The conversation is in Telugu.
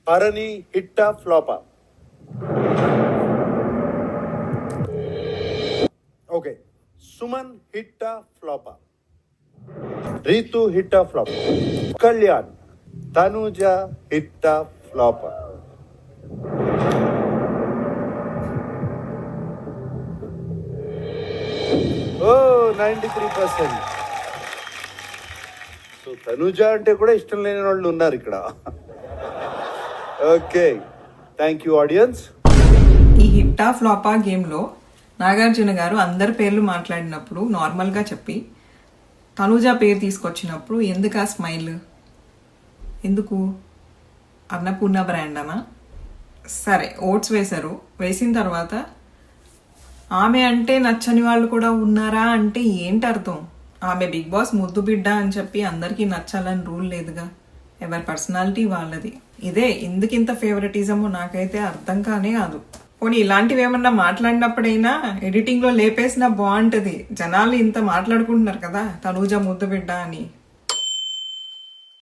భరణి హిట్టా ఫ్లాపా? ఓకే. సుమన్ హిట్టా ఫ్లాపా? రీతు హిట్టా ఫ్లాపా? కళ్యాణ్ తనుజ హిట్టా ఫ్లాపా? ఓ 93%. సో తనుజ అంటే కూడా ఇష్టం లేని వాళ్ళు ఉన్నారు ఇక్కడ. Okay, thank you audience. ఈ హిట్టా ఫ్లాపా గేమ్లో నాగార్జున గారు అందరి పేర్లు మాట్లాడినప్పుడు నార్మల్గా చెప్పి తనుజ పేరు తీసుకొచ్చినప్పుడు ఎందుకు ఆ స్మైల్? ఎందుకు? అన్నపూర్ణ బ్రాండ్ అనా? సరే, ఓట్స్ వేశారు. వేసిన తర్వాత ఆమె అంటే నచ్చని వాళ్ళు కూడా ఉన్నారా అంటే ఏంటి అర్థం? ఆమె బిగ్ బాస్ ముద్దు బిడ్డ అని చెప్పి అందరికీ నచ్చాలని రూల్ లేదుగా. ఎవరి పర్సనాలిటీ వాళ్ళది. ఇదే ఎందుకింత ఫేవరెటిజమో నాకైతే అర్థం కానే కాదు. పోనీ ఇలాంటివి ఏమన్నా మాట్లాడినప్పుడైనా ఎడిటింగ్లో లేపేసినా బాగుంటుంది. జనాలు ఇంత మాట్లాడుకుంటున్నారు కదా తనూజ ముద్దు బిడ్డ అని.